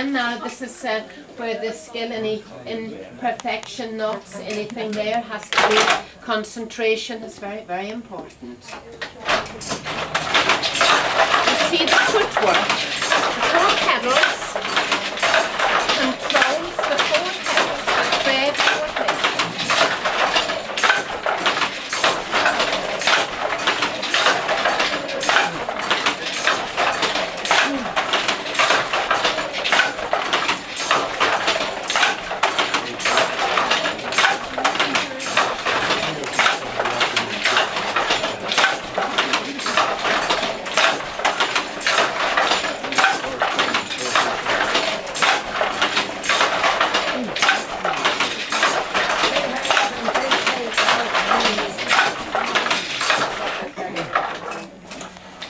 And now this is where the skill in perfection knocks anything there has to be concentration is very, very important. You see the footwork, the 4 pedals controls the 4 pedals, the thread 4 things.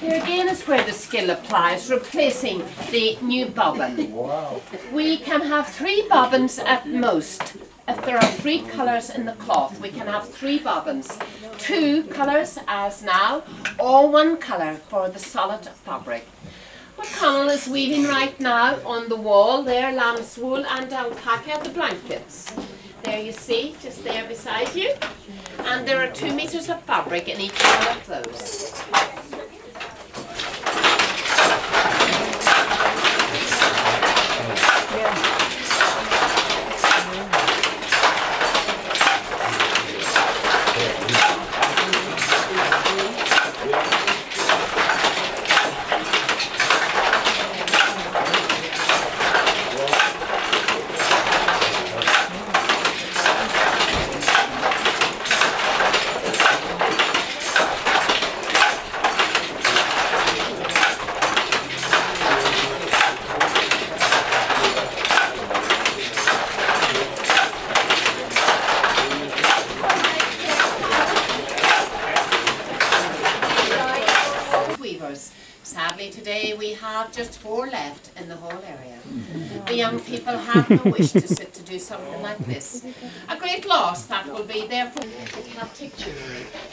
Here again is where the skill applies, replacing the new bobbin. Wow. We can have 3 bobbins at most. If there are 3 colours in the cloth, we can have 3 bobbins. 2 colours as now, or 1 colour for the solid fabric. What Connell is weaving right now on the wall there, lamb's wool and alpaca, the blankets. There you see, just there beside you. And there are 2 metres of fabric in each one of those. Sadly today we have just 4 left in the whole area. The young people have no wish to sit to do something like this. A great loss that will be, therefore we have pictures.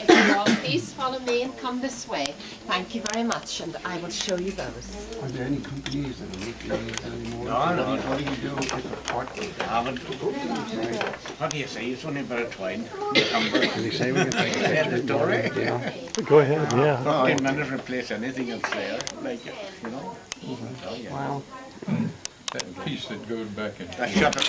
If you all please follow me and come this way. Thank you very much, and I will show you those. Are there any companies that are making these anymore? No. What do you do if a part I haven't. What do you say? It's only about a twine. Can you say we can take a End the story. Yeah. Go ahead, yeah. 15 minutes replace anything that's there, like it, you know. Oh, yeah. Wow. That piece that goes back in. I shut it.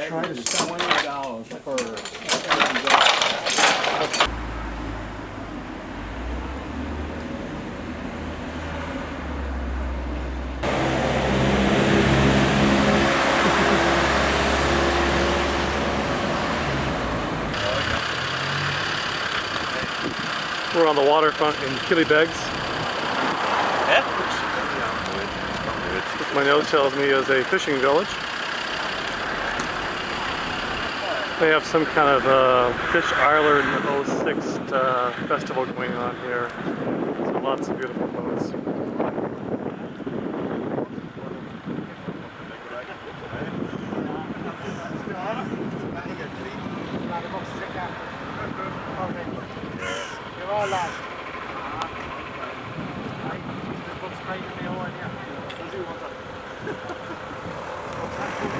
Try to stop. $20 for. We're on the waterfront in Killybegs, which my notes tells me is a fishing village. They have some kind of Fish Ireland 06 festival going on here. So lots of beautiful boats.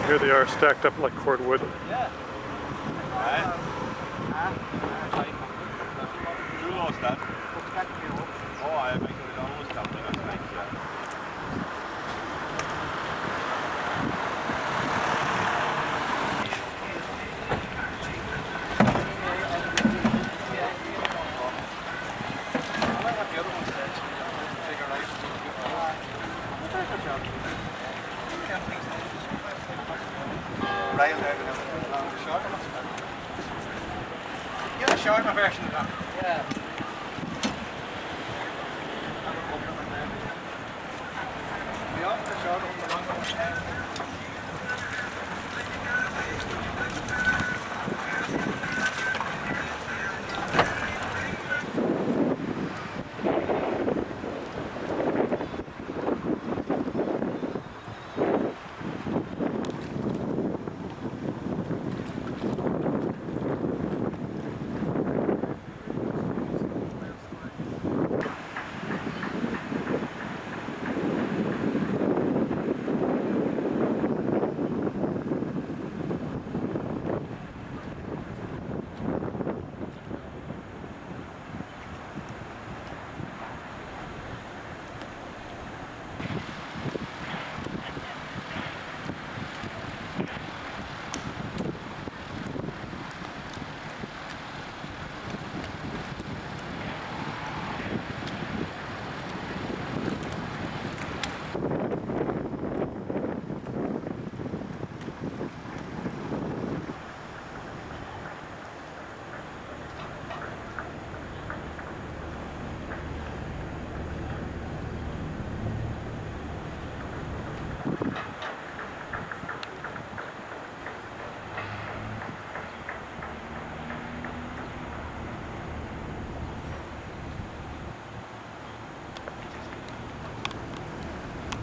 Here they are stacked up like cordwood. Get a shorter version of that. Yeah.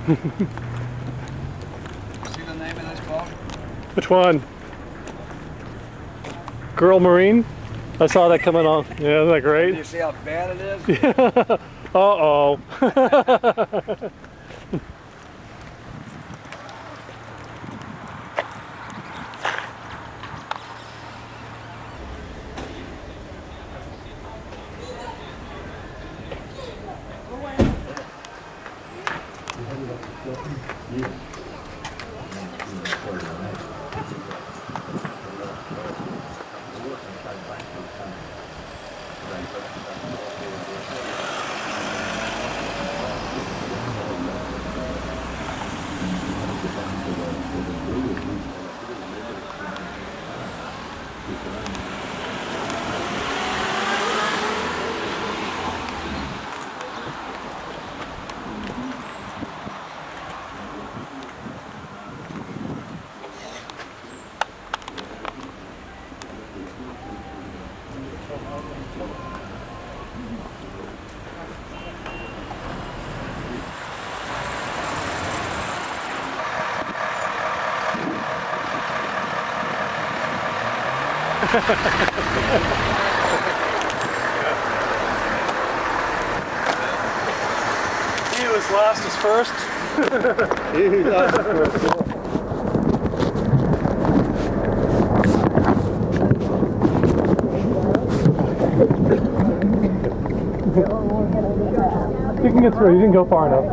See the name of this boat? Which one? Girl Marine? I saw that coming on. Yeah, isn't that great? You see how bad it is? Uh-oh. He was last is first. He lost the first. You can get through. You didn't go far enough.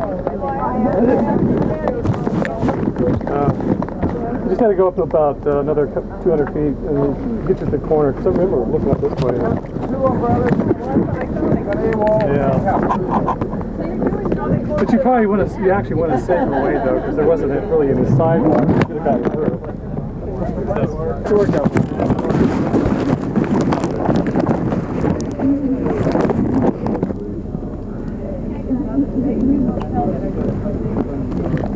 You just got to go up about another 200 feet and get to the corner. Because I remember looking up this way. Yeah. But you probably would have. You actually would have saved the way though, because there wasn't really any sidewalk. You could have gotten through. It worked out.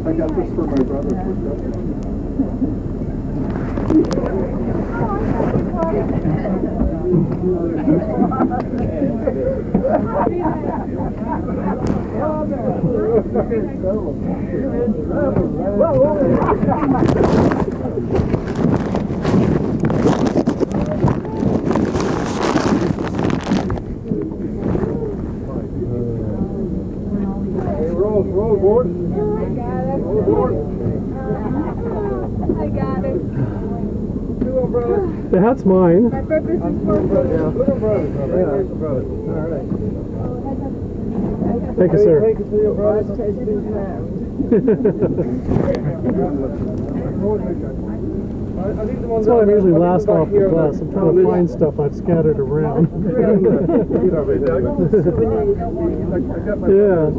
I got this for my brother. Roll board. I got it. Two umbrellas. That's mine. My purpose is for Two umbrellas. All right. Thank you, sir. Take it to the umbrellas. That's why I'm usually last off the bus. I'm trying to find stuff I've scattered around. Yeah.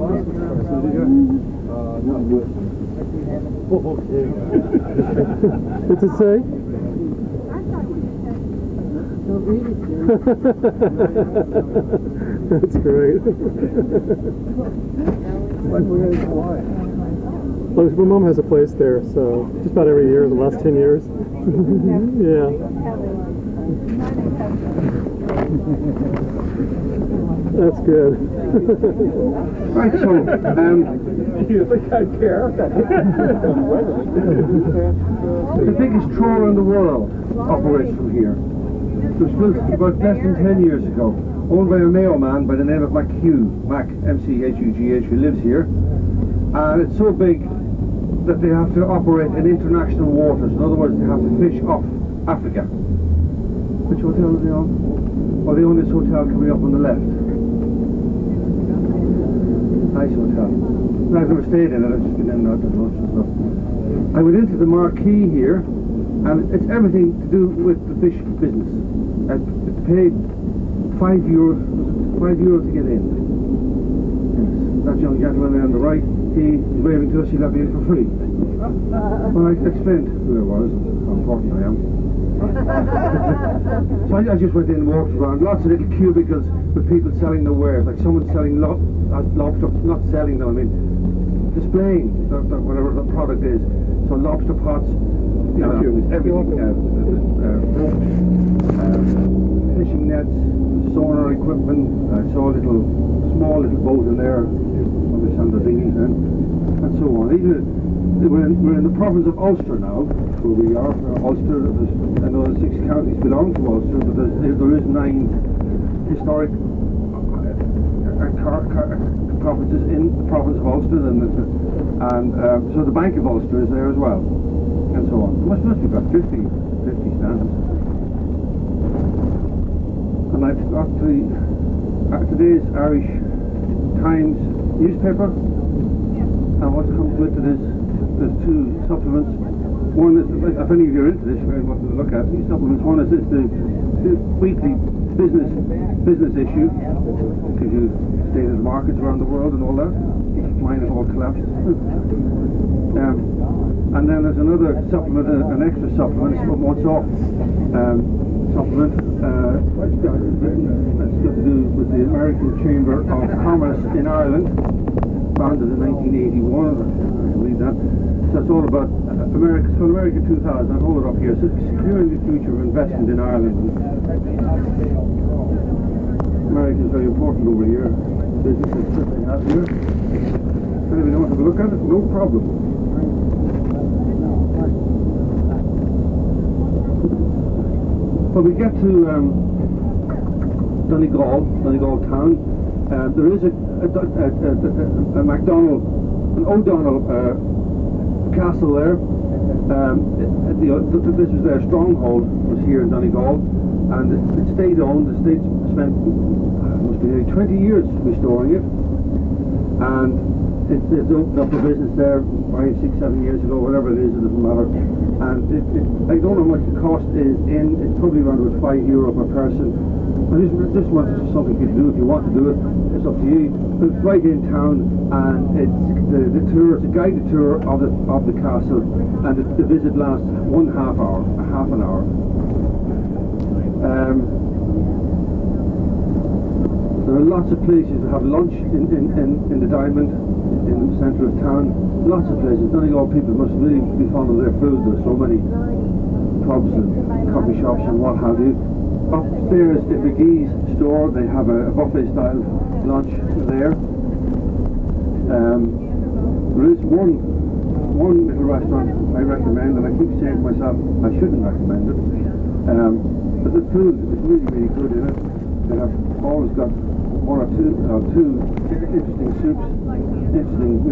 What's it say? That's great. Like we're in Hawaii. Well, my mom has a place there, so just about every year, the last 10 years. Yeah. That's good. Right, so, You think I care? the biggest trawler in the world operates from here. It was built about less than 10 years ago, owned by a Mayo man by the name of Mac Hugh, Mac, M-C-H-U-G-H, who lives here. And it's so big that they have to operate in international waters. In other words, they have to fish off Africa. Which hotel are they on? Oh, they own this hotel coming up on the left. Nice hotel. I've never stayed in it, I've just been in and out of lunch and stuff. I went into the marquee here, and it's everything to do with the fish business. I paid €5 to get in. Yes. That young gentleman there on the right, he's waving to us, he let me in for free. Well, I explained who I was, how important I am. So I just went in and walked around, lots of little cubicles with people selling their wares, like someone selling lobster, not selling them, I mean displaying whatever the product is. So lobster pots, you know, everything, ropes, fishing nets, sonar equipment. I saw a small little boat in there, probably Sandra dinghy, and so on. Even we're in the province of Ulster now, where we are. Ulster, I know the 6 counties belong to Ulster, but there is 9 historic provinces in the province of Ulster, and so the Bank of Ulster is there as well, and so on. There must be about 50 stands. And I've got today's Irish Times newspaper, and what comes with it is there's 2 supplements. One is, if any of you are into this, you're welcome to look at these supplements. One is the weekly business issue, because you state of the markets around the world and all that. Mine have all collapsed. And then there's another supplement, an extra supplement, it's what's off supplement. That's got to do with the American Chamber of Commerce in Ireland, founded in 1981. I read that. So it's all about America. So America 2000. I'll hold it up here. So securing the future of investment in Ireland. America is very important over here. Businesses that they have here. Anybody want to have a look at it? No problem. When we get to Donegal town, there is a MacDonald, an O'Donnell castle there. This was their stronghold, was here in Donegal, and it's state owned. The state spent must be nearly 20 years restoring it, and it's opened up a business there 5, 6, 7 years ago, whatever it is, it doesn't matter. And I don't know how much the cost is in. It's probably around about €5 per person. I just want something you can do. If you want to do it, it's up to you. But it's right in town, and it's the tour. It's a guided tour of the castle, and the visit lasts half an hour. There are lots of places to have lunch in the Diamond, in the centre of town. Lots of places. Donegal people must really be fond of their food. There's so many pubs and coffee shops and what have you. Upstairs at McGee's store, they have a buffet style lunch there. There is one little restaurant I recommend, and I keep saying to myself I shouldn't recommend it, but the food is really, really good in it. They have always got 1 or 2 interesting soups, different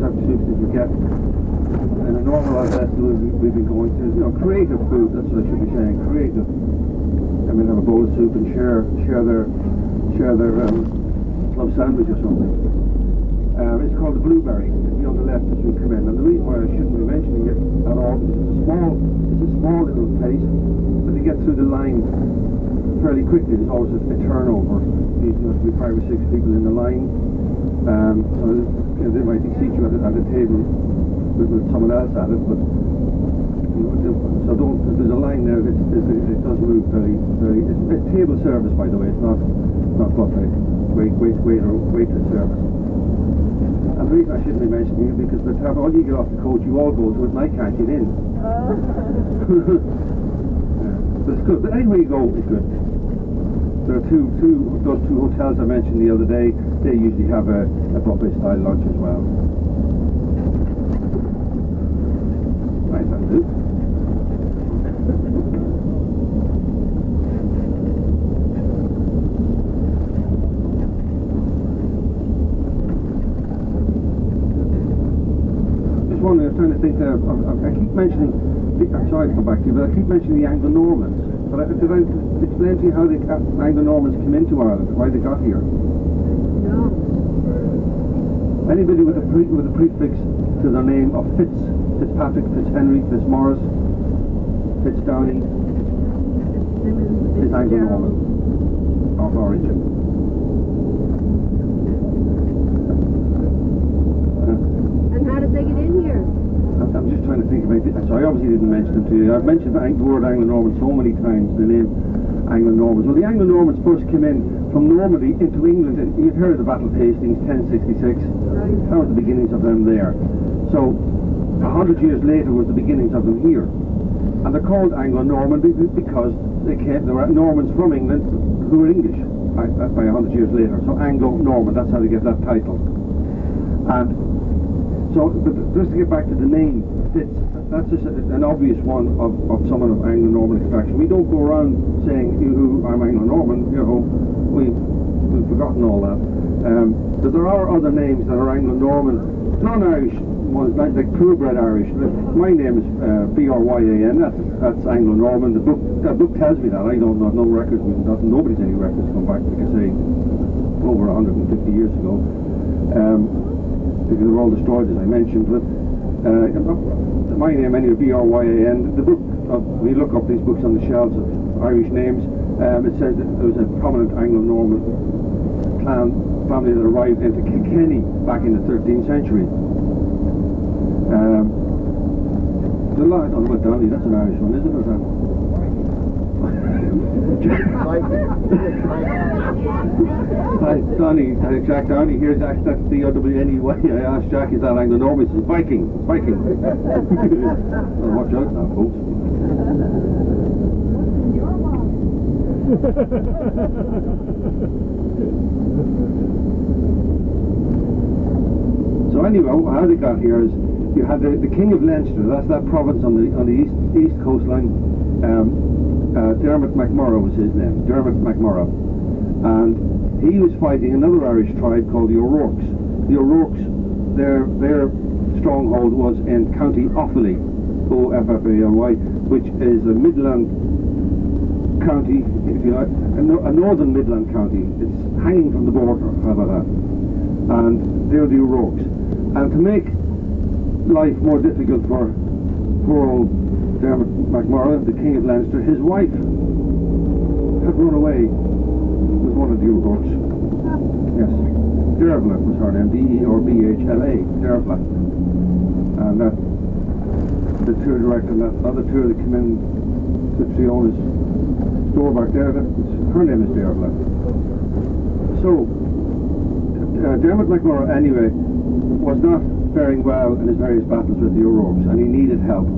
types of soups that you get. And a normalised restaurant we've been going to, creative food, that's what I should be saying, creative. I mean, have a bowl of soup and share their club sandwich or something. It's called the Blueberry. It'll be on the left as we come in. And the reason why I shouldn't be mentioning it at all is it's a small little place, but they get through the line fairly quickly. There's always a turnover. There must be 5 or 6 people in the line. So they might seat you at a table with someone else at it, but so there's a line there. It does move very. It's table service, by the way. It's not buffet, waitress service. And the reason I shouldn't be mentioning it because by the time all you get off the coach, you all go to it and I can't get in. But it's good. But anywhere you go, it's good. There are those two hotels I mentioned the other day, they usually have a buffet style lunch as well. Right, that'll do. Just wondering, I was trying to think there, I keep mentioning, I'm sorry to come back to you, but I keep mentioning the Anglo-Normans. But did I explain to you how the Anglo-Normans came into Ireland, why they got here? No. Anybody with a prefix to their name of Fitzpatrick, Fitzhenry, Fitzmaurice, Fitzdowney is Anglo-Norman of origin. And how did they get in here? I'm just trying to think about it. So I obviously didn't mention them to you. I've mentioned the word Anglo-Norman so many times, the name Anglo-Normans. Well, the Anglo-Normans first came in from Normandy into England. You've heard of the Battle of Hastings, 1066. That was the beginnings of them there. So 100 years later was the beginnings of them here. And they're called Anglo-Norman because there were Normans from England who were English by 100 years later. So Anglo-Norman, that's how they get that title. And so, but just to get back to the name, that's just an obvious one of someone of Anglo-Norman extraction. We don't go around saying, I'm Anglo-Norman, we've forgotten all that. But there are other names that are Anglo-Norman, non-Irish ones, like purebred Irish. My name is Bryan, that's Anglo-Norman. The book tells me that. I don't know, no records, nobody's any records come back, like I say, over 150 years ago. Because they're all destroyed, as I mentioned. But my name, anyway, Bryan. The book, we look up these books on the shelves of Irish names. It says that there was a prominent Anglo-Norman clan family that arrived into Kilkenny back in the 13th century. There's a lot. I don't know about Downey. That's an Irish one, isn't it? Donny, Jack Downey here's that's D-O-W-N-E-Y. I asked Jack, is that Anglo-Norman? He says, Viking. Well, watch out now, folks. So anyway, how they got here is you had the King of Leinster. That's that province on the east coastline. Dermot MacMurrough was his name, Dermot MacMurrough, and he was fighting another Irish tribe called the O'Rourke's. The O'Rourke's, their stronghold was in County Offaly, O-F-F-A-L-Y, which is a Midland county, if you like, a northern Midland county. It's hanging from the border, how about that? And they're the O'Rourke's. And to make life more difficult for poor old Dermot MacMurrough, the King of Leinster, his wife had run away with one of the O'Rourke's. Yes, Dervla was her name, D-E-R-B-H-L-A, Dervla. And that, the tour director and that other tour that came in to Fiona's store back there, her name is Dervla. So, Dermot MacMurrough anyway was not faring well in his various battles with the O'Rourke's, and he needed help.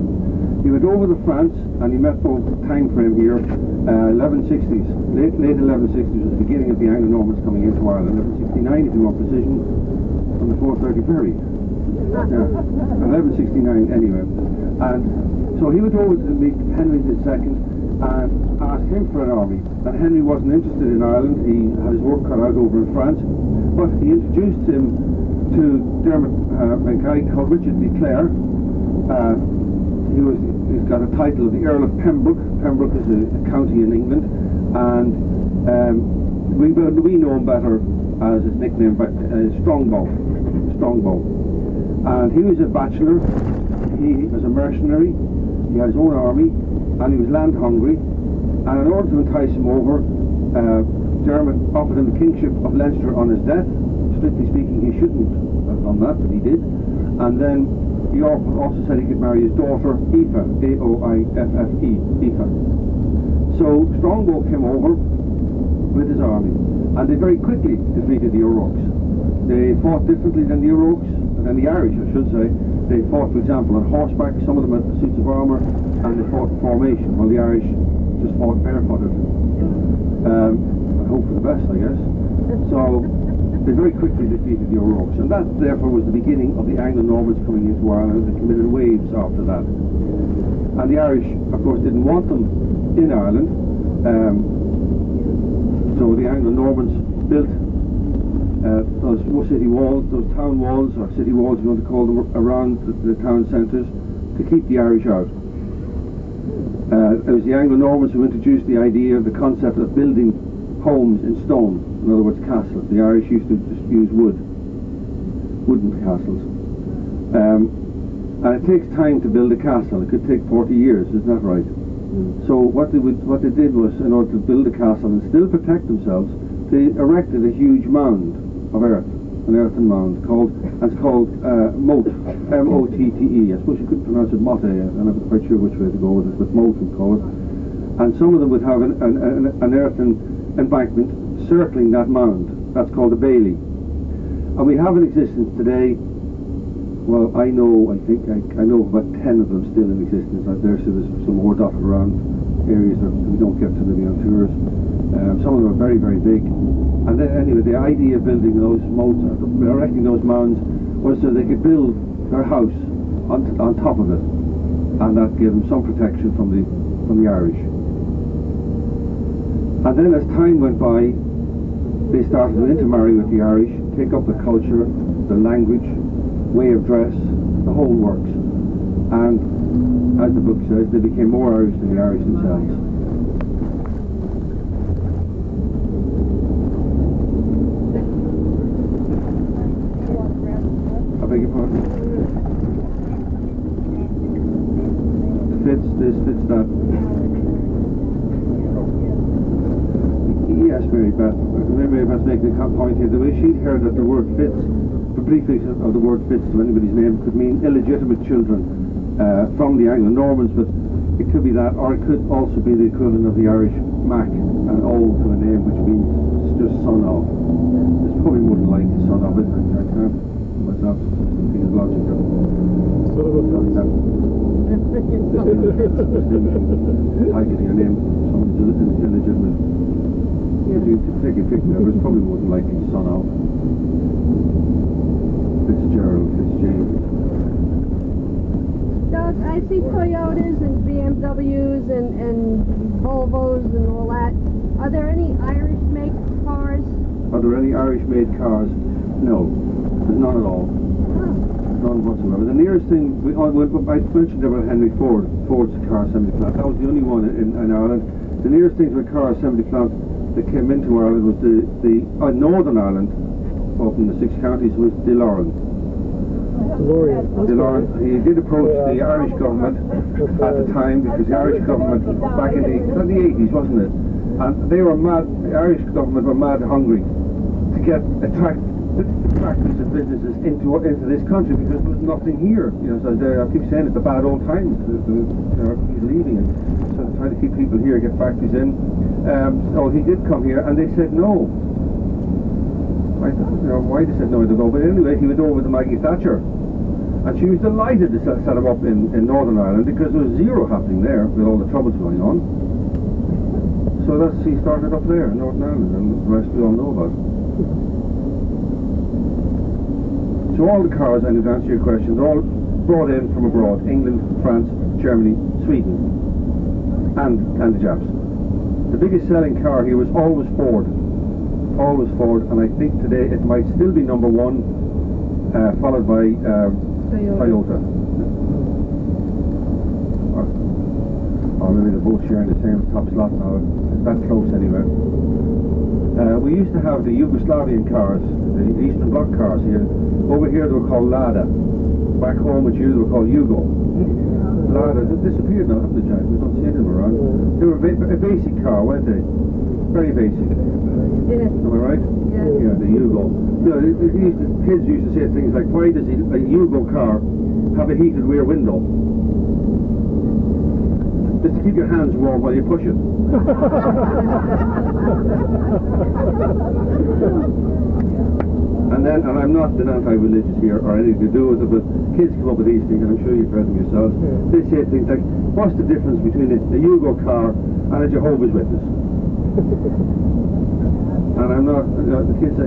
He went over to France and he met both time frame here, 1160s, late 1160s was the beginning of the Anglo-Normans coming into Ireland. 1169, if you want precision, on the 430 ferry. Yeah, 1169 anyway. And so he went over to meet Henry II and asked him for an army. And Henry wasn't interested in Ireland, he had his work cut out over in France, but he introduced him to Dermot, a guy called Richard de Clare. He's got a title of the Earl of Pembroke. Pembroke is a county in England, and we know him better as his nickname, Strongbow. And he was a bachelor, he was a mercenary, he had his own army, and he was land hungry, and in order to entice him over, Dermot offered him the kingship of Leinster on his death. Strictly speaking, he shouldn't have done that, but he did. And then he also said he could marry his daughter, Aoife, A-O-I-F-F-E, Aoife. So Strongbow came over with his army, and they very quickly defeated the O'Rourke's. They fought differently than the O'Rourke's. and the Irish, I should say, they fought, for example, on horseback. Some of them had suits of armour, and they fought in formation, while the Irish just fought barefooted. I hope for the best, I guess. So they very quickly defeated the O'Rourke's, and that therefore was the beginning of the Anglo-Normans coming into Ireland. They came in waves after that. And the Irish, of course, didn't want them in Ireland. So the Anglo-Normans built those city walls, those town walls, or city walls, if you want to call them, around the town centres to keep the Irish out. It was the Anglo-Normans who introduced the idea of the concept of building homes in stone, in other words castles. The Irish used to just use wooden castles. And it takes time to build a castle. It could take 40 years, isn't that right? So what they did was, in order to build a castle and still protect themselves, they erected a huge mound of earth, an earthen mound, it's called motte, M-O-T-T-E. I suppose you could pronounce it motte, and I'm not quite sure which way to go with it, but motte we call it. And some of them would have an earthen embankment circling that mound. That's called a bailey. And we have in existence today, well, I know about 10 of them still in existence. There's some more dotted around areas that we don't get to maybe on tours. Some of them are very, very big. And then anyway, the idea of building those moats, erecting those mounds, was so they could build their house on top of it, and that gave them some protection from the Irish. And then as time went by, they started to intermarry with the Irish, take up the culture, the language, way of dress, the whole works. And as the book says, they became more Irish than the Irish themselves. I beg your pardon? This fits that. Yes, Mary Beth. Mary Beth's making a point here. The way she'd heard that the word fits, the prefix of the word fits to anybody's name could mean illegitimate children from the Anglo-Normans, but it could be that, or it could also be the equivalent of the Irish Mac, an old to a name which means just son of. It's probably more than likely son of it. I can't myself think it's logical. Titling your name, somebody's illegitimate. If you take a picture of it, it's probably more than likely son of. Fitzgerald, Fitzjames. Doug, I see Toyotas and BMWs and Volvos and all that. Are there any Irish-made cars? Are there any Irish-made cars? No, there's none at all. None whatsoever. The nearest thing, I mentioned about Henry Ford's car assembly plant. That was the only one in Ireland. The nearest thing to a car assembly plant that came into Ireland was the Northern Ireland, up in the 6 counties, was DeLorean. DeLorean. He did approach the Irish government at the time, because the Irish government back in the 80s, wasn't it? And they were mad. The Irish government were mad hungry to attract factories and businesses into this country, because there was nothing here. You know, so I keep saying it's the bad old times. He's leaving, and so they're trying to keep people here, get factories in. So he did come here, and they said no. Why they said no, I don't know. But anyway, he went over to Maggie Thatcher, and she was delighted to set him up in Northern Ireland, because there was zero happening there with all the troubles going on. So he started up there in Northern Ireland, and the rest we all know about. So all the cars, and to answer your question, they're all brought in from abroad: England, France, Germany, Sweden, and the Japs. The biggest selling car here was always Ford, and I think today it might still be number 1, followed by Toyota. Or maybe they're both sharing the same top slot now. It's that close anyway. We used to have the Yugoslavian cars, the Eastern Bloc cars here. Over here they were called Lada. Back home with you they were called Yugo. Lada, they disappeared now, haven't they, Jack? We don't see them around. They were a basic car, weren't they? Very basic. Yes. Am I right? Yes. Yeah, the Yugo. You know, kids used to say things like, why does a Yugo car have a heated rear window? Just to keep your hands warm while you push it. And I'm not been anti-religious here or anything to do with it, but kids come up with these things, and I'm sure you've heard them yourselves. They say things like, what's the difference between a Yugo car and a Jehovah's Witness? And I'm not, the kids say,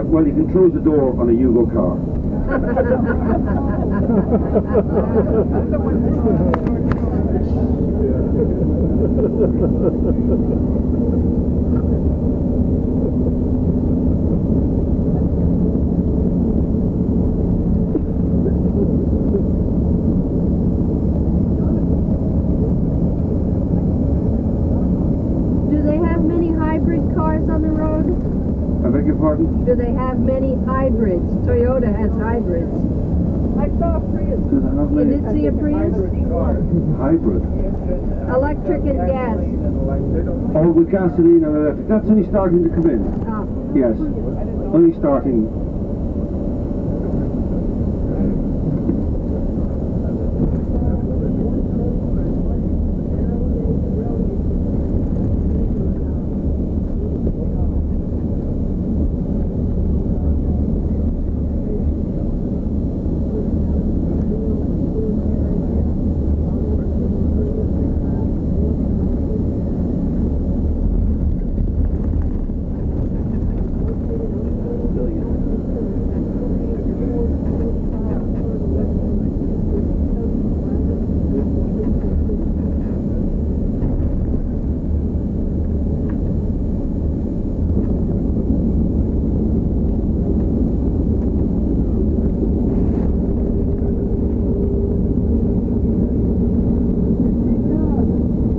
well, you can close the door on a Yugo car. Do they have many hybrid cars on the road? I beg your pardon? Do they have many hybrids? Toyota has hybrids. I saw a Prius. Do they have You many did see a Prius? hybrid? Electric and gas. Oh, with gasoline and electric. That's only starting to come in. Oh. Yes. Only starting.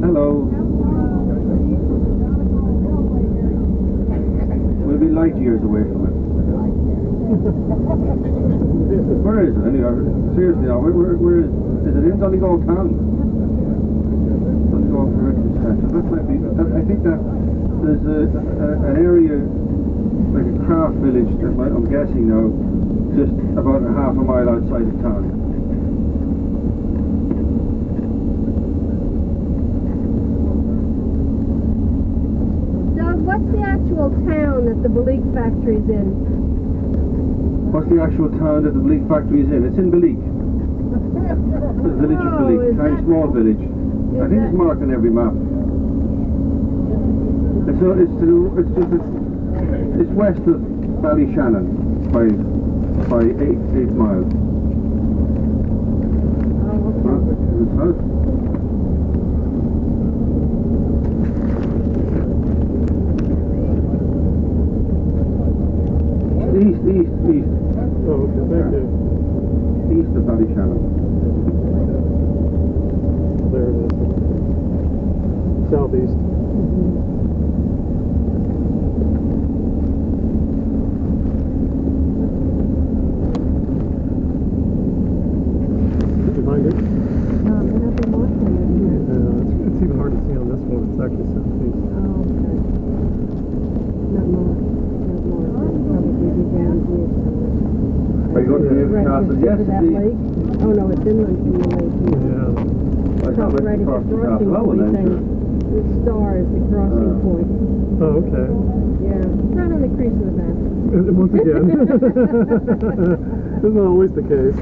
Hello. We'll be light years away from it. Where is it anyway? Seriously, now, where is it in Donegal town? Donegal Heritage Centre. That might be. I think that there's an area like a craft village. I'm guessing now, just about a half a mile outside of town. Doug, what's the actual town that the Balik factory's in? What's the actual town that the Balik factory is in? It's in Balik. The village of Oh, Balik, is tiny that- small village. I think it's marked on every map. It's west of Ballyshannon by 8 miles. It's south. East. Oh, okay, thank you. East of Ballyshannon. There it is. Southeast. Did you find it? Nothing more than it here. Yeah, it's even hard to see on this one. It's actually southeast. Oh, okay. Not more. Probably be down here somewhere. Are you going to the Right, castle? just Yes, to that lake? Oh, no, it's inland from the lake. Yeah. I thought Probably right it's at across the the crossing castle. Oh, point then thing. sure. The star is the crossing point. Oh, okay. Yeah, right on the crease of the map. Once again. This is not always the case.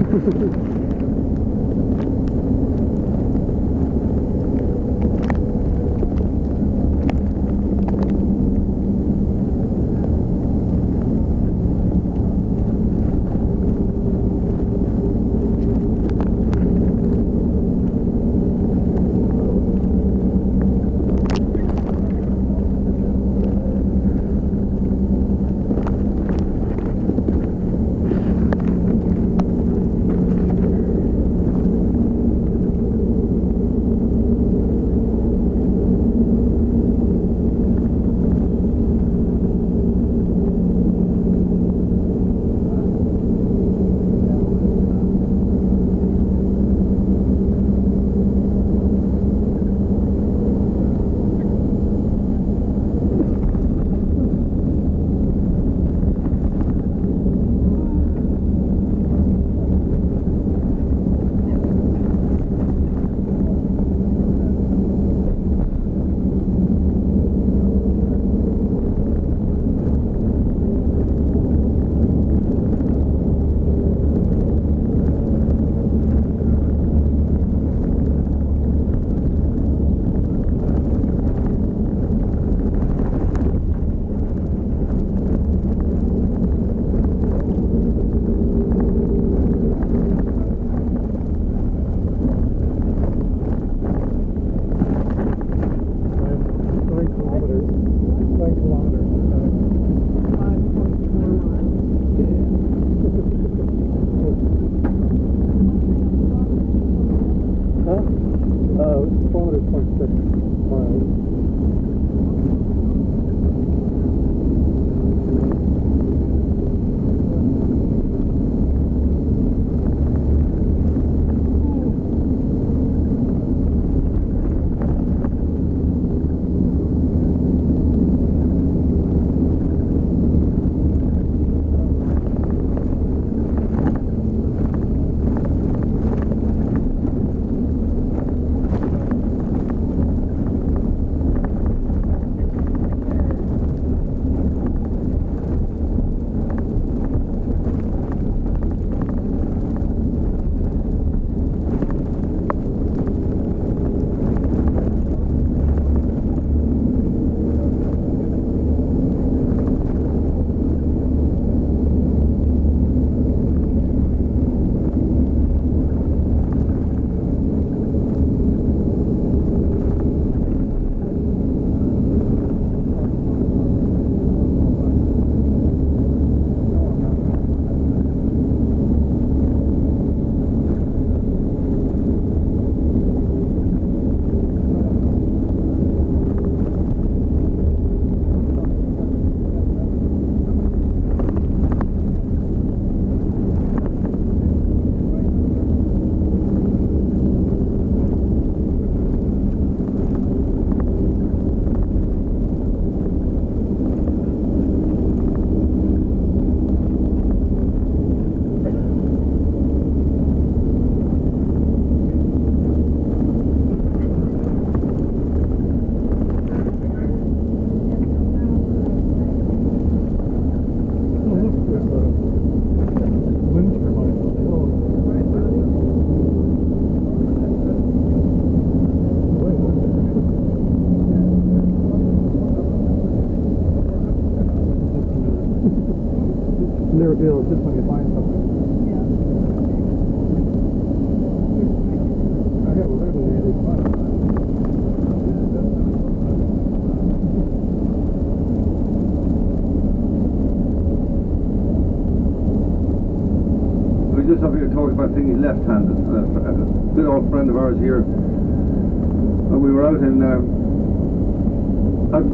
just up here talking about things left-handed. A good old friend of ours here. And we were out in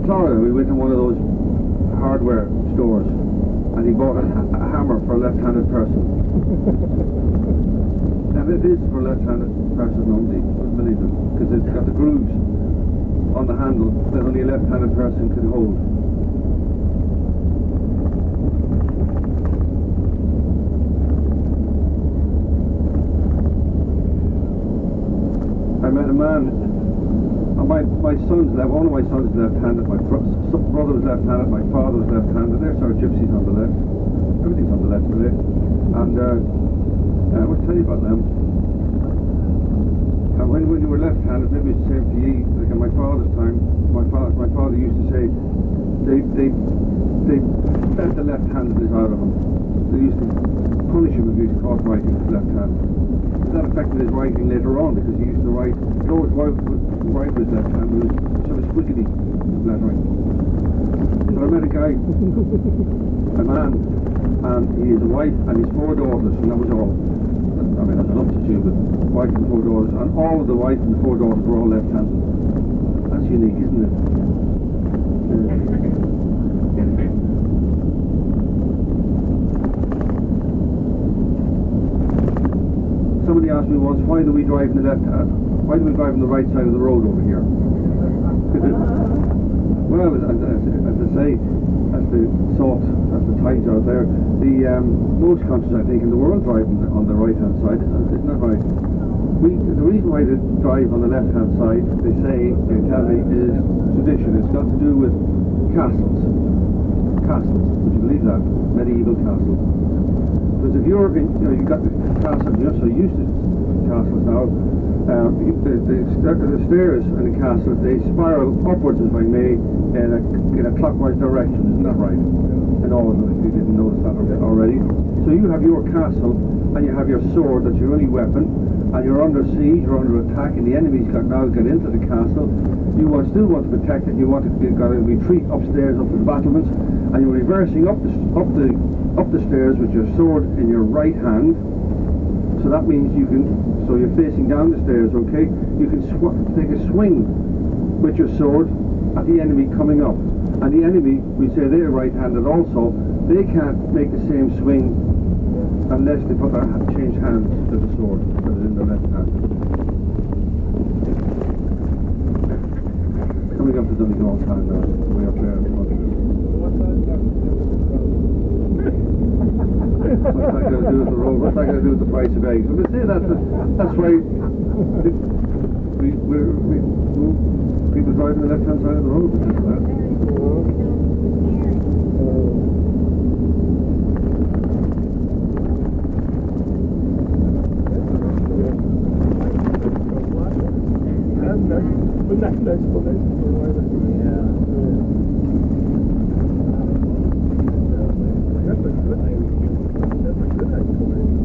Florida. We went to one of those hardware stores, and he bought a hammer for a left-handed person. And it is for a left-handed person only, couldn't believe it, because it's got the grooves on the handle that only a left-handed person can hold. I met a man, my son's left, one of my sons left-handed, my brother was left-handed, my father was left-handed. There's our gypsies on the left. Everything's on the left today. And I will tell you about them. And when you were left-handed, maybe it's the same for you. Like in my father's time, my father used to say they bet the left-handedness out of him. They used to punish him if he was caught writing with his left hand. That affected his writing later on, because he used to write, though his wife would write with his left hand, it was sort of squiggly lettering. So I met a guy, a man, and he has a wife and his 4 daughters, and that was all. I mean, that's enough to do, but wife and 4 daughters, and all of the wife and the 4 daughters were all left-handed. That's unique, isn't it? Somebody asked me once, why do we drive on the why do we drive on the right side of the road over here? Well, as I say, as the salt, as the tides out there, the most countries, I think, in the world drive on the right-hand side. Isn't that right? The reason why they drive on the left-hand side, they tell me, is tradition. It's got to do with castles. Castles, would you believe that? Medieval castles. Because if you're in, you've got the castle, you're so used to castles now, the stairs in the castle, they spiral upwards, if I may, in a clockwise direction, isn't that right? And all of them, if you didn't notice that already. So you have your castle, and you have your sword, that's your only weapon, and you're under siege, you're under attack, and the enemy's now got into the castle. You still want to protect it, you want to retreat upstairs, up to the battlements, and you're reversing up the stairs with your sword in your right hand. So that means so you're facing down the stairs, okay? You can take a swing with your sword at the enemy coming up. And the enemy, we say they're right-handed also, they can't make the same swing unless they change hands to the sword that is in the left hand. Coming up to Donegal time now, way up there. What's that going to do with the road? What's that going to do with the price of eggs? But see, that's why people driving the left-hand side of the road because of that. That's an explanation for why they do it. That's a good explanation.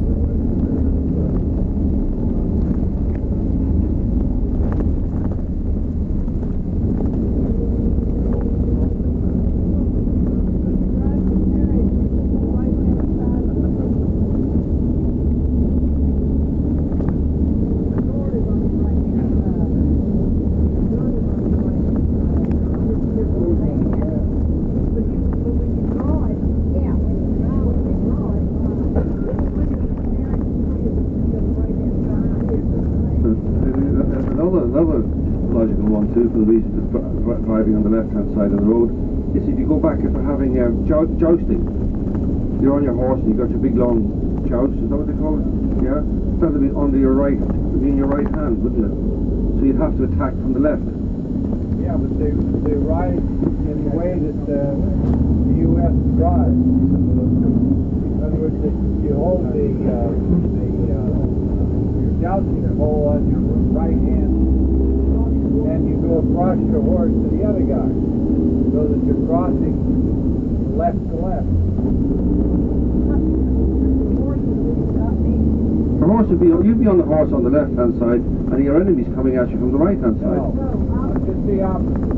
Another logical one too, for the reason for driving on the left-hand side of the road, is if you go back, if we're having jousting, you're on your horse and you've got your big long joust, is that what they call it? Yeah? That would be under your right, would be in your right hand, wouldn't it? So you'd have to attack from the left. Yeah, but they ride in the way that the U.S. drives. In other words, you hold your jousting pole on your right hand, and you go across your horse to the other guy, so that you're crossing left to left. The horse you'd be on the horse on the left-hand side, and your enemy's coming at you from the right-hand side. No, it's the opposite.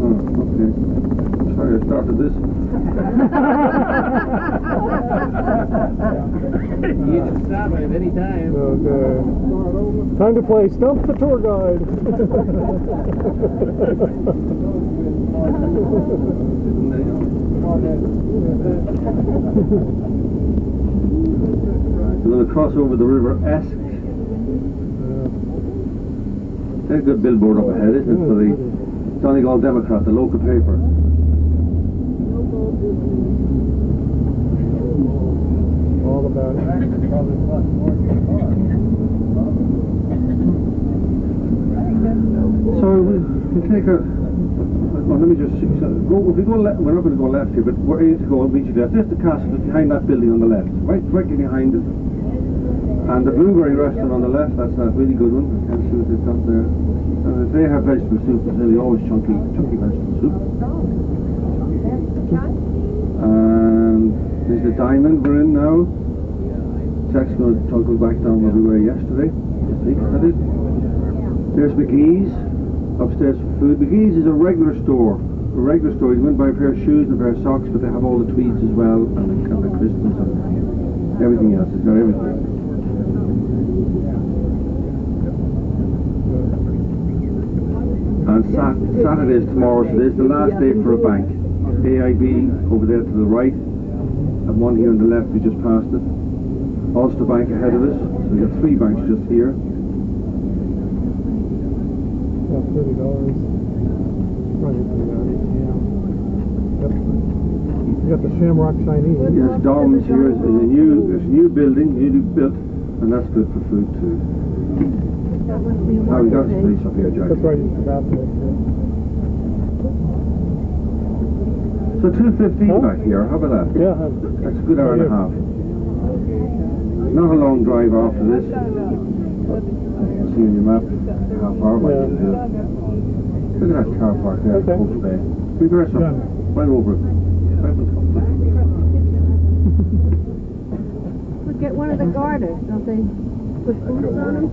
Oh, okay. So Sorry, I started this. You can stop it at any time. Okay. Time to play Stump the Tour Guide. We're going to cross over the River Esk. There's a good billboard up ahead, isn't it, for the Donegal Democrat, the local paper. All about it. So we take a. Well, let me just see. So go, if we go left, we're not going to go left here, but we're aiming to go and reach left. There's the castle that's behind that building on the left, right directly behind it. And the Blueberry Restaurant on the left, that's a really good one. I can't see what they've got there. And they have vegetable soup, it's nearly always chunky vegetable soup. And there's the Diamond we're in now. Jack's going to go back down where we were yesterday. I think that is. There's McGee's upstairs for food. McGee's is a regular store. A regular store. You went buy a pair of shoes and a pair of socks, but they have all the tweeds as well, and the kind of crystals and everything else. It's got everything. And Saturday is tomorrow, so this is the last day for a bank. AIB over there to the right, and one here on the left, we just passed it. Ulster Bank ahead of us, so we got 3 banks just here. About $30. Probably $30, yeah. Yep. You got the Shamrock Chinese. Yes, Darwin's here. There's a new building, newly built, and that's good for food too. Oh, we got this place up here, Jack. That's right, you forgot that. So 2:15 Huh? back here, how about that? Yeah. That's a good hour and a half. Not a long drive after this. See on your map how far back it is. Look at that car park there, Okay. Post Bay. We better some. Done. Right over it. Right on top of it. Look at one of the garters, don't they put boots on them?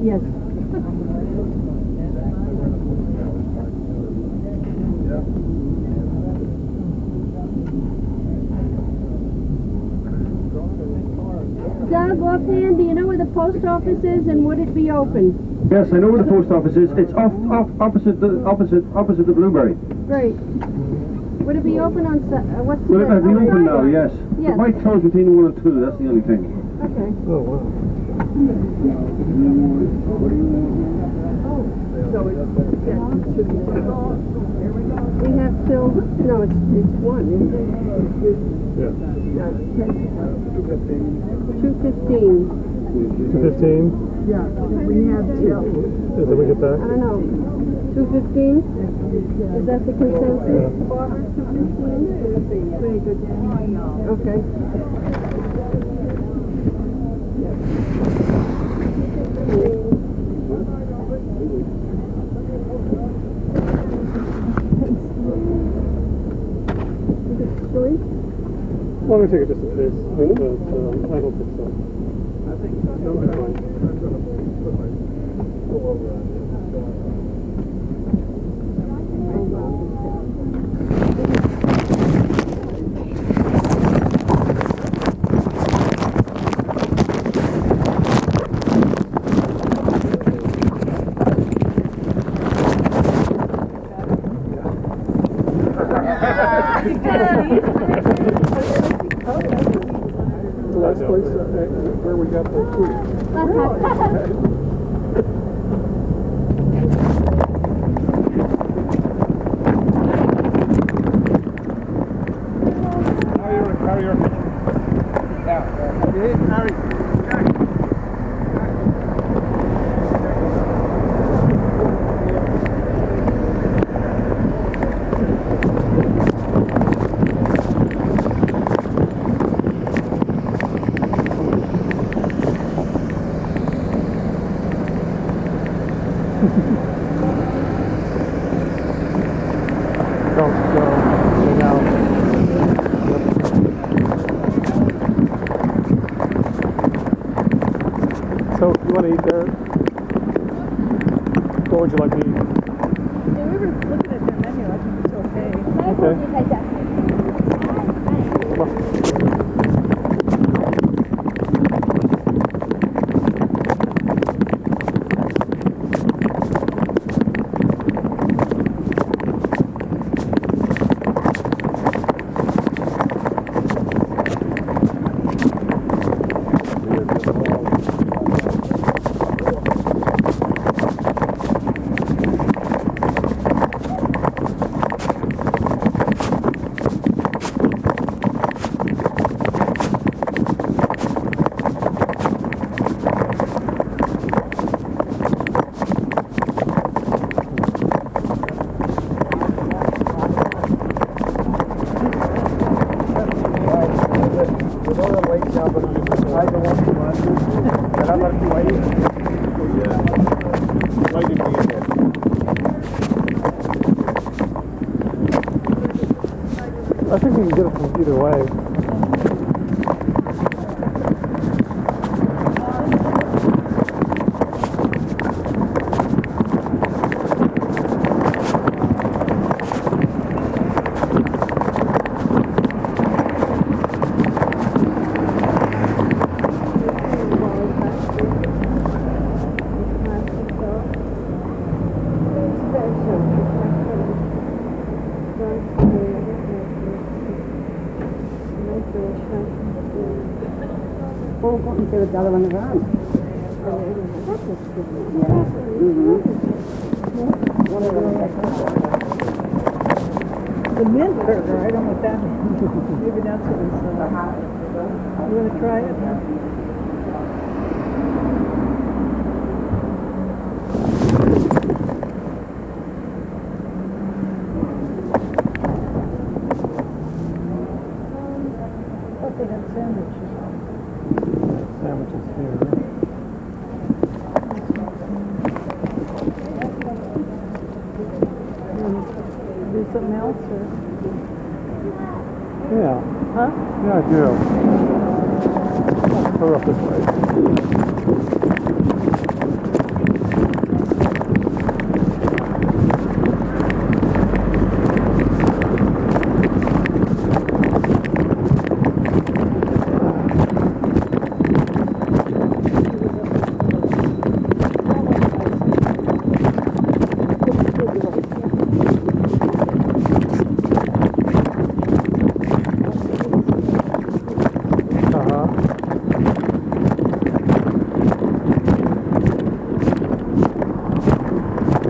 Yes. Doug, offhand, do you know where the post office is, and would it be open? Yes, I know where the post office is. It's opposite the Blueberry. Great. Would it be open on what's Well, it'll be open now, yes. Yes. It might close between 1 and 2, that's the only thing. Okay. Oh, wow. We have till, no, it's 1, isn't it? Yeah. 2:15. 2:15? Yeah, we have till. Is it we get back? I don't know. 2:15? Is that the consensus? Yeah. Barbara, 2:15? Very good. Okay. Well, let me take it just a pace, but I don't think so. It'll be fine. The last place where we got the food. You want to eat there? What would you like to eat? Yeah, we were looking at their menu. I think it's okay. Okay. I think we can get it from either way. The other one around. The mint burger. I don't know what that means. Maybe that's what it's. You want to try it? I thought they had sandwiches. Sandwiches here. Do something else or? Yeah. Huh? Yeah, I do. We're up this way.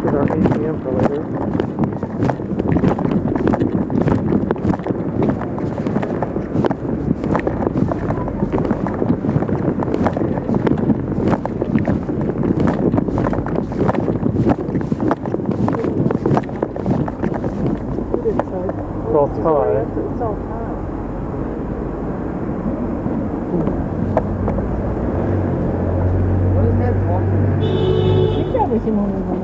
Get our ATM for later. It's all Thai. It's all time. Probably some other one.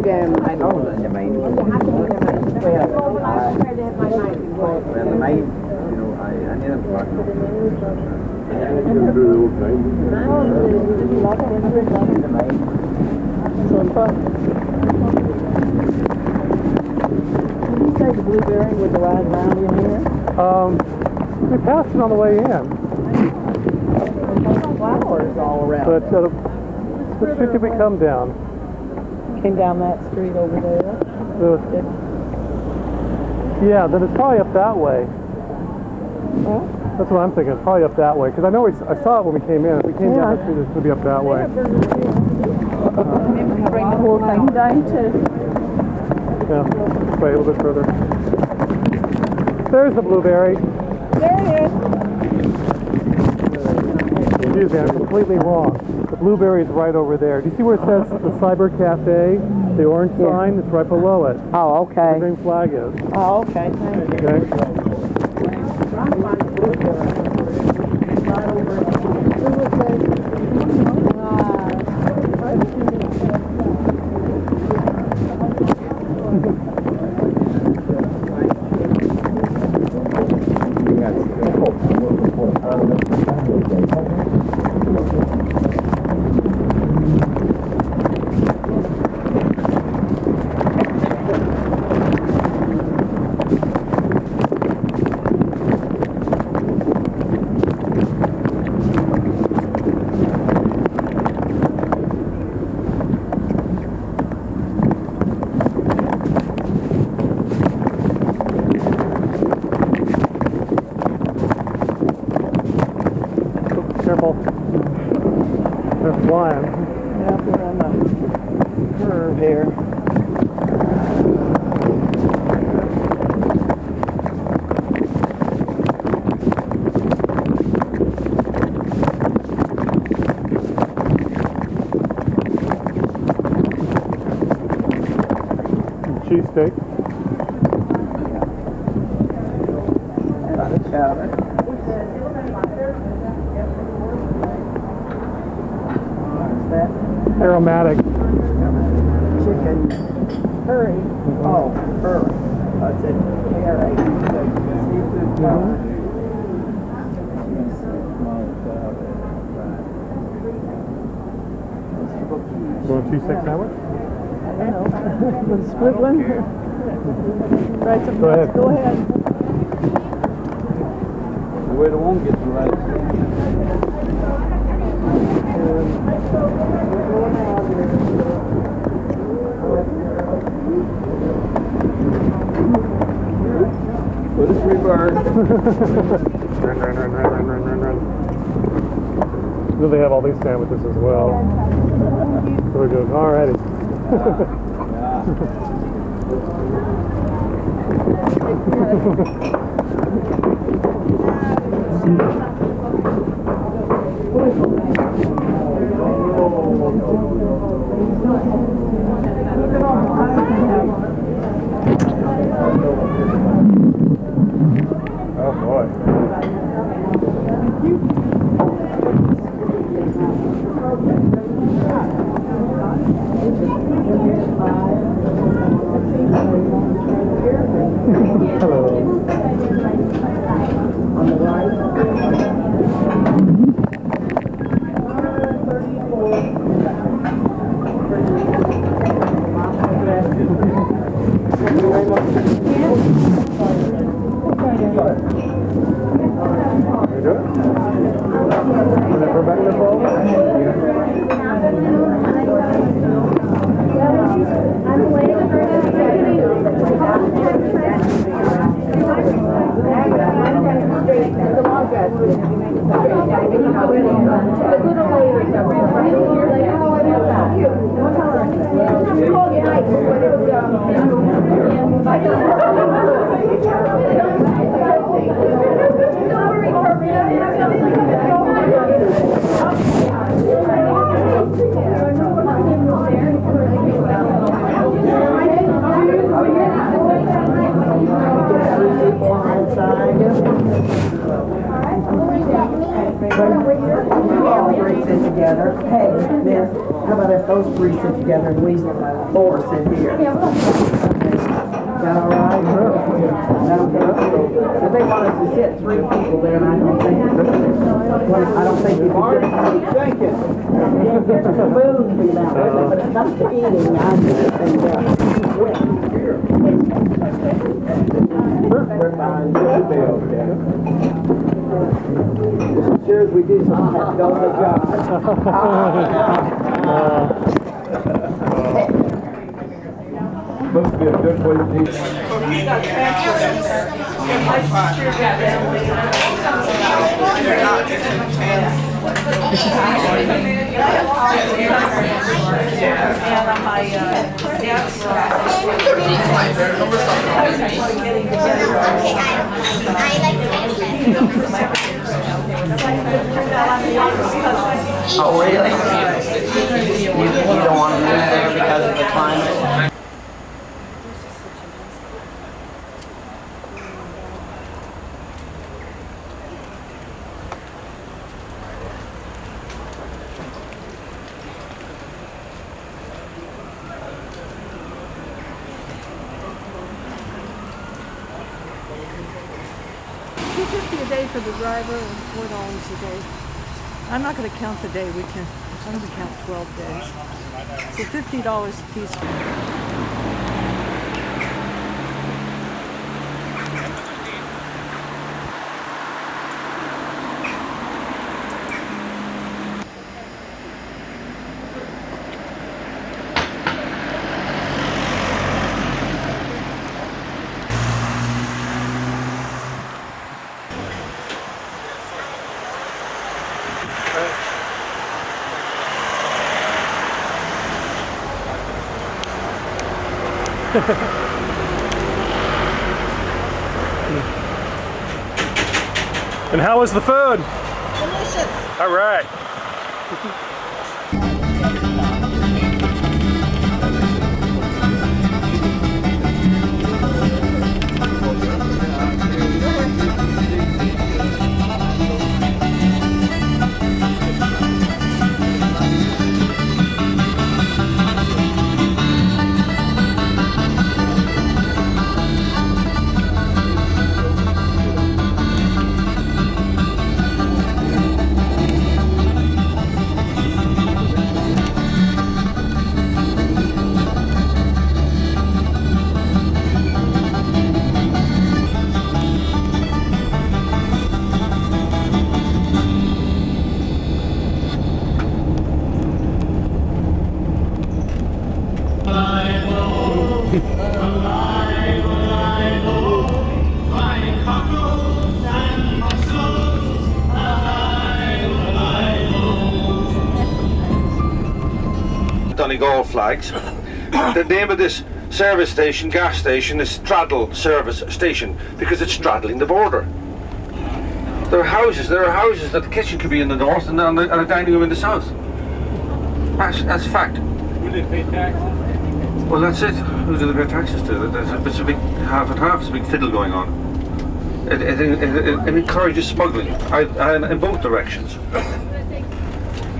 I know that you mind. Well, the mind, you know, I need them to work. So fun. Did you say the blueberry with the ride around in here? We passed it on the way in, Flowers all around. but which street did we come down? Came down that street over there. Yeah, then it's probably up that way. Huh? That's what I'm thinking. It's probably up that way because I know I saw it when we came in. If we came down that street, it's going to be up that way. Maybe we bring the whole thing down to. Yeah, wait a little bit further. There's the blueberry. There it is. Excuse me, I'm completely wrong. The Blueberry's right over there. Do you see where it says the Cyber Cafe? The orange sign? It's right below it. Oh, The okay. green flag is. Oh, okay. Thank you. Okay. Careful. They're flying. Yeah, we're on the curve here. Cheesesteak. Got a chowder. What's that? Aromatic. Chicken curry. Oh, curry. That's it. Curry. Seafood curry. You want a cheesesteak sandwich? I don't know. With a split one? Try some. Go ahead. Go ahead. The way the one gets right. Put it reverse. Then they have all these sandwiches as well. Very good. Alrighty. Oh boy. Together. Hey, miss, how about if those three sit together and we four sit here? Is that all right? If they want us to sit three people there, and I don't think you can get a spoon be that way, but it's not the eating, I just think Cheers, we did some go to the job. Must be a good way to eat. I like Oh, really? You don't want to move there because of the climate? $2.50 a day for the driver and $4 a day. I'm not going to count the day weekend. I'm going to count 12 days. So $50 a piece. And how was the food? Delicious. All right. Donegal flags. The name of this service station, gas station, is Straddle Service Station because it's straddling the border. There are houses that the kitchen could be in the north and a dining room in the south. That's fact. Will they pay taxes? Well, that's it. Who do they pay taxes to? It's a big half and half. It's a big fiddle going on. It encourages smuggling in both directions.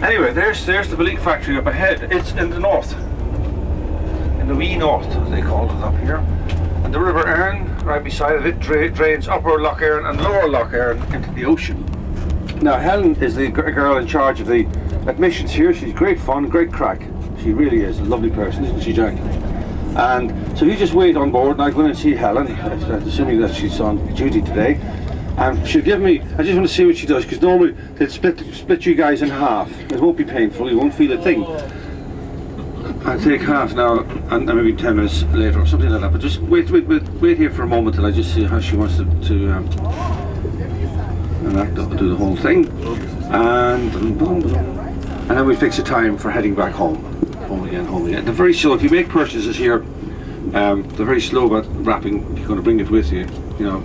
Anyway, there's the Balik factory up ahead. It's in the north. In the wee north, as they call it up here. And the River Erne, right beside of it, drains upper Lough Erne and lower Lough Erne into the ocean. Now, Helen is the girl in charge of the admissions here. She's great fun, great crack. She really is a lovely person, isn't she, Jack? And so you just wait on board and I'll go in and see Helen, assuming that she's on duty today. And she'll give me, I just want to see what she does, because normally they'd split you guys in half. It won't be painful, you won't feel a thing. I'll take half now, and maybe 10 minutes later, or something like that. But just wait here for a moment till I just see how she wants to do the whole thing. And then we fix a time for heading back home. Home again. They're very slow. If you make purchases here, they're very slow about wrapping. If you're going to bring it with you, you know.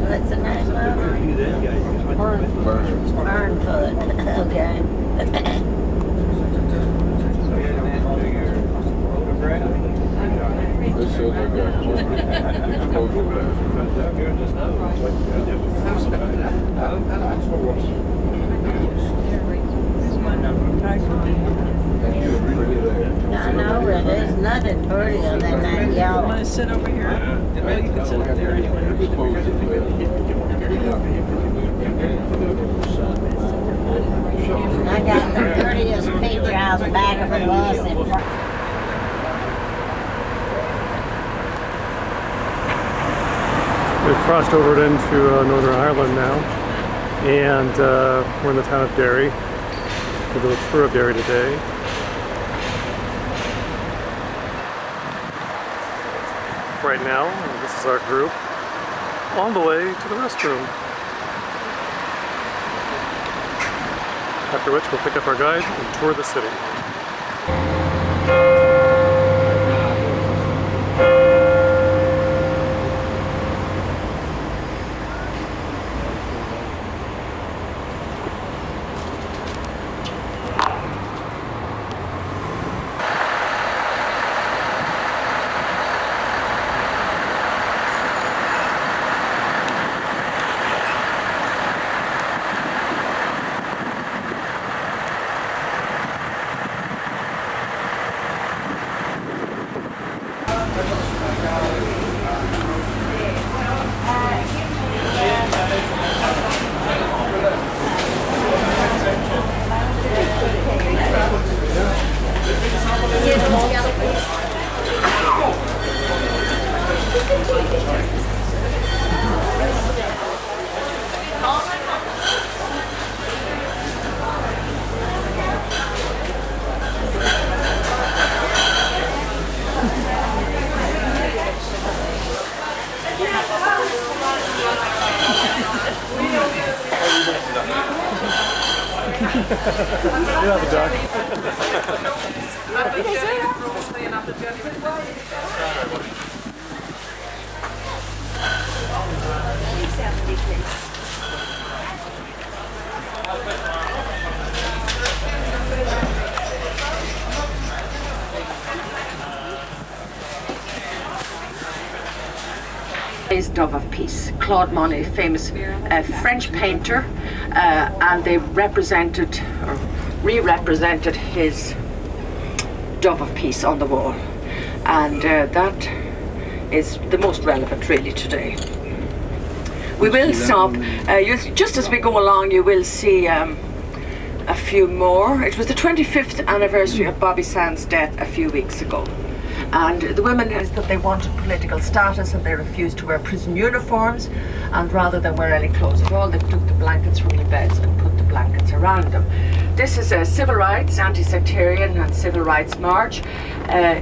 What's the name of it? Burnfoot. Okay. This is like a disposal I know, but there's nothing prettier than that I'm yellow. gonna sit over here. Well, you can sit up there anyway. I got the prettiest picture out the back of a bus in front. We've crossed over into Northern Ireland now, and we're in the town of Derry. We'll do a tour of Derry today. Right now, this is our group on the way to the restroom. After which we'll pick up our guide and tour the city. Yeah, the duck. Is Dove of Peace. Claude Monet, famous French painter, and they represented or re-represented his Dove of Peace on the wall, and that is the most relevant really today. We will stop, just as we go along you will see a few more. It was the 25th anniversary of Bobby Sands' death a few weeks ago. And the women said that they wanted political status and they refused to wear prison uniforms, and rather than wear any clothes at all, they took the blankets from the beds and put the blankets around them. This is a civil rights, anti-sectarian and civil rights march.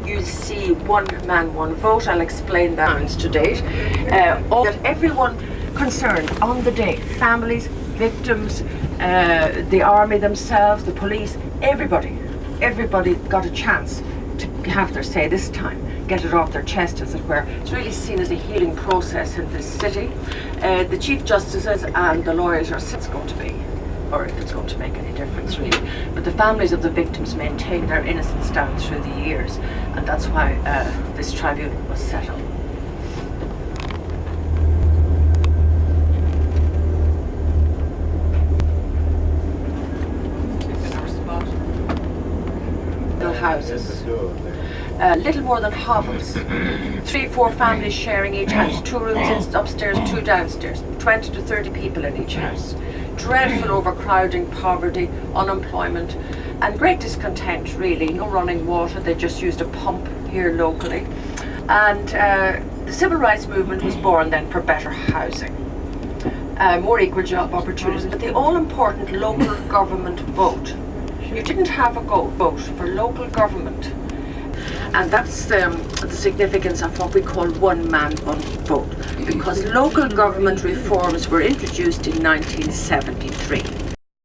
You see one man, one vote. I'll explain that to date. All that everyone concerned on the day, families, victims, the army themselves, the police, everybody got a chance to have their say this time, get it off their chest, as it were. It's really seen as a healing process in this city. The Chief Justices and the lawyers are it's going to be, or if it's going to make any difference really. But the families of the victims maintain their innocence down through the years, and that's why this tribunal was set up. Houses. Little more than half of us. 3-4 families sharing each house. 2 rooms upstairs, 2 downstairs. 20 to 30 people in each house. Dreadful overcrowding, poverty, unemployment, and great discontent really. No running water, they just used a pump here locally. And the civil rights movement was born then for better housing. More equal job opportunities, but the all-important local government vote. You didn't have a vote for local government, and that's the significance of what we call one man, one vote, because local government reforms were introduced in 1973.